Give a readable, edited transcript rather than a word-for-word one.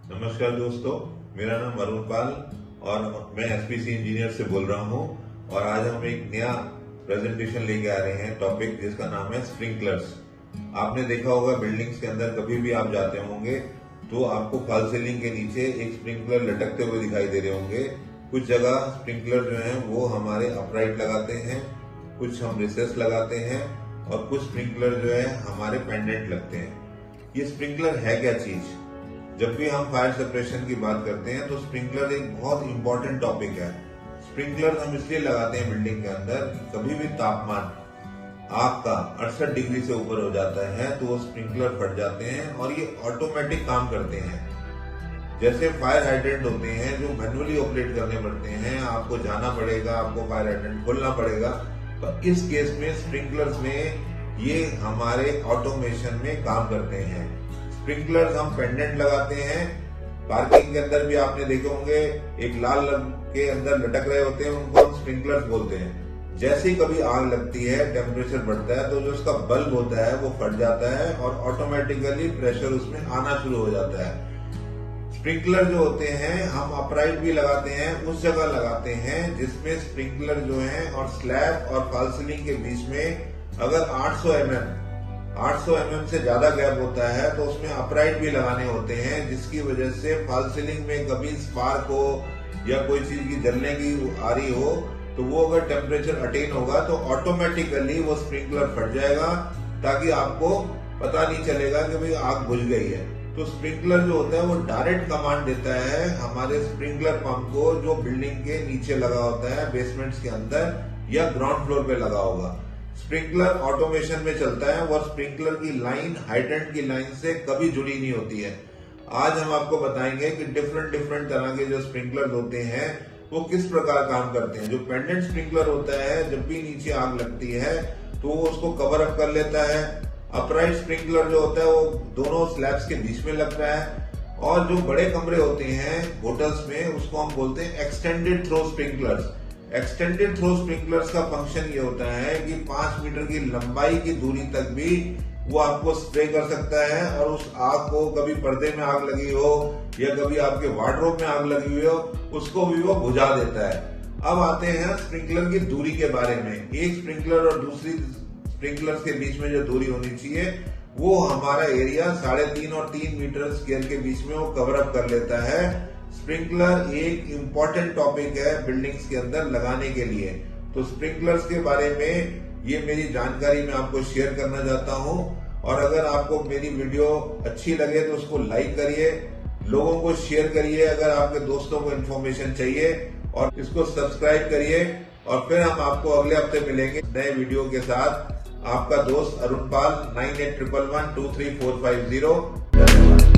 नमस्कार दोस्तों, मेरा नाम अरुण पाल और मैं एसपीसी इंजीनियर से बोल रहा हूं। और आज हम एक नया प्रेजेंटेशन लेके आ रहे हैं टॉपिक जिसका नाम है स्प्रिंकलर्स। आपने देखा होगा बिल्डिंग्स के अंदर कभी भी आप जाते होंगे तो आपको फॉल सीलिंग के नीचे एक स्प्रिंकलर लटकते हुए दिखाई दे रहे होंगे। कुछ जगह स्प्रिंकलर जो है वो हमारे अपराइट लगाते हैं, कुछ हम रिसेस लगाते हैं और कुछ स्प्रिंकलर जो है हमारे पेंडेंट लगते हैं। ये स्प्रिंकलर है क्या चीज? जब भी हम फायर सेपरेशन की बात करते हैं तो स्प्रिंकलर एक बहुत इंपॉर्टेंट टॉपिक है। स्प्रिंकलर हम इसलिए लगाते हैं बिल्डिंग के अंदर, कभी भी तापमान आग का 68 डिग्री से ऊपर हो जाता है तो वो स्प्रिंकलर फट जाते हैं और ये ऑटोमेटिक काम करते हैं। जैसे फायर हाइड्रेंट होते हैं जो मैन्युअली ऑपरेट करने पड़ते हैं, आपको जाना पड़ेगा, आपको फायर हाइड्रेंट खोलना पड़ेगा। तो इस केस में स्प्रिंकलर्स में ये हमारे ऑटोमेशन में काम करते हैं। स्प्रिंकलर्स हम पेंडेंट लगाते हैं। पार्किंग के अंदर भी आपने देखे होंगे एक लाल रंग के अंदर लटक रहे होते हैं, उनको हम स्प्रिंकलर्स बोलते हैं। जैसे ही कभी आग लगती है, टेम्परेचर बढ़ता है तो जो उसका बल्ब होता है वो फट जाता है और ऑटोमेटिकली प्रेशर उसमें आना शुरू हो जाता है। स्प्रिंकलर जो होते हैं हम अपराइट भी लगाते हैं, उस जगह लगाते हैं जिसमें स्प्रिंकलर जो है और स्लैब और फॉल सीलिंग के बीच में अगर 800 mm से ज्यादा गैप होता है तो उसमें अपराइट भी लगाने होते हैं, जिसकी वजह से फॉल सीलिंग में कभी स्पार्क हो या कोई चीज की जलने की आ रही हो तो वो अगर टेम्परेचर अटेन होगा तो ऑटोमेटिकली वो स्प्रिंकलर फट जाएगा, ताकि आपको पता नहीं चलेगा कि भाई आग बुझ गई है। तो स्प्रिंकलर जो होता है वो डायरेक्ट कमांड देता है हमारे स्प्रिंकलर पंप को, जो बिल्डिंग के नीचे लगा होता है, बेसमेंट्स के अंदर या ग्राउंड फ्लोर पे लगा होगा। स्प्रिंकलर ऑटोमेशन में चलता है और स्प्रिंकलर की लाइन हाइड्रेंट की लाइन से कभी जुड़ी नहीं होती है। आज हम आपको बताएंगे कि डिफरेंट तरह के जो स्प्रिंकलर होते हैं वो किस प्रकार काम करते हैं। जो पेंडेंट स्प्रिंकलर होता है, जब भी नीचे आग लगती है तो वो उसको कवर अप कर लेता है। अपराइट स्प्रिंकलर जो होता है वो दोनों स्लैब्स के बीच में लगता है। और जो बड़े कमरे होते हैं होटल्स में, उसको हम बोलते हैं extended throw sprinklers. Extended throw sprinklers का फंक्शन ये होता है कि 5 मीटर की लंबाई की दूरी तक भी वो आपको स्प्रे कर सकता है और उस आग को, कभी पर्दे में आग लगी हो या कभी आपके वार्डरोब में आग लगी हुई हो, उसको भी वो बुझा देता है। अब आते हैं स्प्रिंकलर की दूरी के बारे में। एक स्प्रिंकलर और दूसरी स्प्रिंकलर के बीच में जो दूरी होनी चाहिए वो हमारा एरिया 3.5 और 3 मीटर स्क्वायर के बीच में वो कवर अप कर लेता है। स्प्रिंकलर एक इम्पॉर्टेंट टॉपिक है बिल्डिंग्स के अंदर लगाने के लिए। तो स्प्रिंकलर्स के बारे में ये मेरी जानकारी मैं आपको शेयर करना चाहता हूं। और अगर आपको मेरी वीडियो अच्छी लगे तो उसको लाइक करिए, लोगों को शेयर करिए अगर आपके दोस्तों को इन्फॉर्मेशन चाहिए, और इसको सब्सक्राइब करिए। और फिर हम आपको अगले हफ्ते मिलेंगे नए वीडियो के साथ। आपका दोस्त अरुण पाल, 9811123450। धन्यवाद।